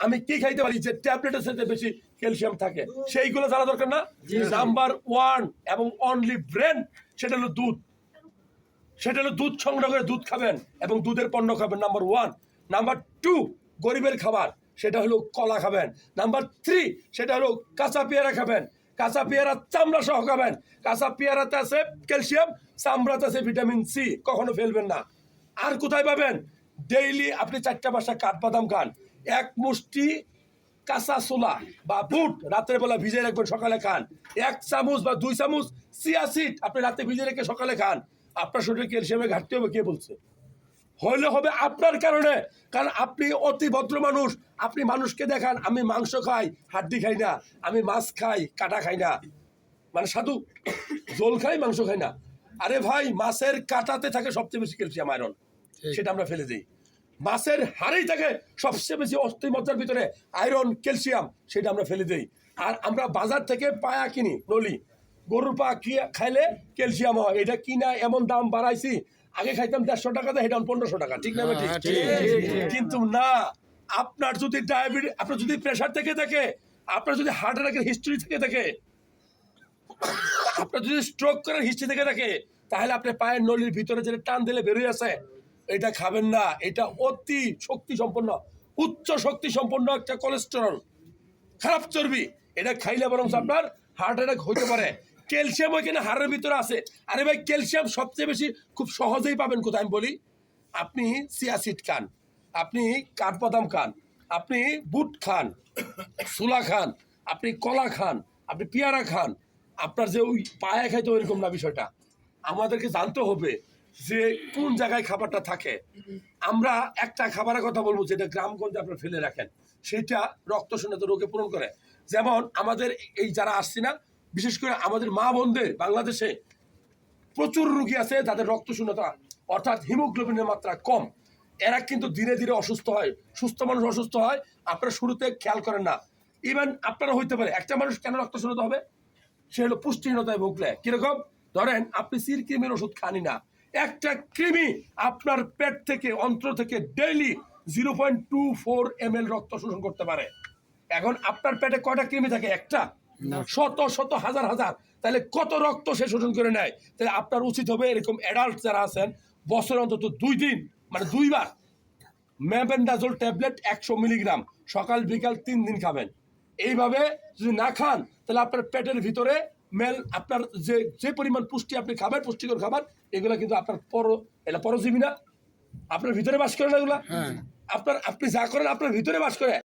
আমি কি খাইতে পারি যে ট্যাবলেটের সাথে বেশি ক্যালসিয়াম থাকে, সেইগুলো জানা দরকার না? নাম্বার 1 এবং অনলি ব্রেন, সেটা হলো দুধ। সেটা হলো দুধ সংগ্রহ করে দুধ খাবেন এবং দুধের পণ্য খাবেন, নাম্বার 1। নাম্বার 2, গরিবের খাবার, সেটা হলো কলা খাবেন। নাম্বার 3, সেটা হলো কাঁচা পেয়ারা খাবেন। কাঁচা পেয়ারা চামড়া সহ খাবেন। কাঁচা পেয়ারাতে আছে ক্যালসিয়াম, চামড়াতে আছে ভিটামিন সি, কখনো ফেলবেন না। আর কোথায় পাবেন? ডেইলি আপনি 4টা-5টা কাঠবাদাম খান, এক মুষ্টি কাঁচা ছোলা বা বুট রাতের বেলা ভিজে রাখবেন, সকালে খান। 1 চামচ বা 2 চামচ চিয়া সিড আপনি রাতে ভিজে রেখে সকালে খান। আপনার শরীরে ক্যালসিয়ামের ঘাটতি হবে, কে বলছে? হইলে হবে আপনার কারণে, কারণ আপনি অতি ভদ্র মানুষ। আপনি মানুষকে দেখান আমি মাংস খাই, হাড্ডি খাই না, আমি মাছ খাই, কাটা খাই না, মানে সাধু, জল খাই, মাংস খাই না। আরে ভাই, মাছের কাটাতে থাকে সবচেয়ে বেশি ক্যালসিয়াম, আয়রন, সেটা আমরা ফেলে দিই। মাছের হাড়েই থাকে সবচেয়ে বেশি অস্থিমজ্জার ভিতরে আয়রন, ক্যালসিয়াম, সেটা আমরা ফেলে দিই। আর আমরা বাজার থেকে পায়া কিনি, নলি গরুর পা খাইলে ক্যালসিয়াম হয়, এটা কিনা এমন দাম বাড়াইছি। আগে খাইতাম 150 টাকাতে, এটা 1500 টাকা, ঠিক না? ঠিক। কিন্তু না, আপনার যদি ডায়াবেটিস, আপনার যদি প্রেশার থেকে থাকে, আপনার যদি হার্ট অ্যাটাকের হিস্ট্রি থেকে থাকে, আপনার যদি স্ট্রোক করার হিস্ট্রি থেকে থাকে, তাহলে আপনি পায়ের নলির ভিতরে যেটা টান দিলে বেরোয় আছে, এটা খাবেন না। এটা অতি শক্তি সম্পন্ন, উচ্চ শক্তি সম্পন্ন একটা কোলেস্টেরল, খারাপ চর্বি। এটা খাইলে বরং আপনার হার্ট অ্যাটাক হতে পারে। ক্যালসিয়াম ওইখানে হাড়ের ভিতরে আছে। আরে ভাই, ক্যালসিয়াম সবচেয়ে বেশি খুব সহজেই পাবেন কোথায় আমি বলি। আপনি চিয়া সিড খান, আপনি কাঠবাদাম খান, আপনি বুট খান, ছোলা খান, আপনি কলা খান, আপনি পেয়ারা খান। আপনার যে ওই পায়ে খাইতে ওইরকম না বিষয়টা। আমাদেরকে জানতে হবে যে কোন জায়গায় খাবারটা থাকে। আমরা একটা খাবারের কথা বলবো যেটা গ্রামগঞ্জে আপনারা ফেলে রাখেন, সেটা রক্তশূন্যতা রোগে পূরণ করে। যেমন আমাদের এই যারা আসছে না, বিশেষ করে আমাদের মা বোনদের বাংলাদেশে প্রচুর রোগী আছে যাদের রক্তশূন্যতা, অর্থাৎ হিমোগ্লোবিনের মাত্রা কম। এরা কিন্তু ধীরে ধীরে অসুস্থ হয়। সুস্থ মানুষ অসুস্থ হয়, আপনারা শুরুতে খেয়াল করেন না। ইভেন আপনারা হইতে পারে, একটা মানুষ কেন রক্তশূন্যতা হবে? সে হলো পুষ্টিহীনতায় ভুগলে। কিরকম? ধরেন আপনি সির কৃমির ওষুধ খানি না, একটা কৃমি আপনার পেট থেকে, অন্ত্র থেকে ডেইলি 0.24 ml রক্ত শোষণ করতে পারে। এখন আপনার পেটে কয়টা কৃমি থাকে? একটা। শত শত হাজার হাজার, তাহলে কত রক্ত সে শোষণ করে নেয়? তাহলে আপনার উচিত হবে এরকম অ্যাডাল্ট যারা আছেন, বছরে অন্তত 2 দিন, মানে 2 বার ম্যাবেন্ডাজোল ট্যাবলেট 100 মিলিগ্রাম সকাল বিকাল 3 দিন খাবেন। এইভাবে যদি না খান, তাহলে আপনার পেটের ভিতরে আপনার যে যে পরিমাণ পুষ্টি আপনি খাবেন, পুষ্টিকর খাবার, এগুলো কিন্তু আপনার এটা পরজীবী না, আপনার ভিতরে বাস করে না এগুলা। আপনার আপনি যা করেন আপনার ভিতরে বাস করে।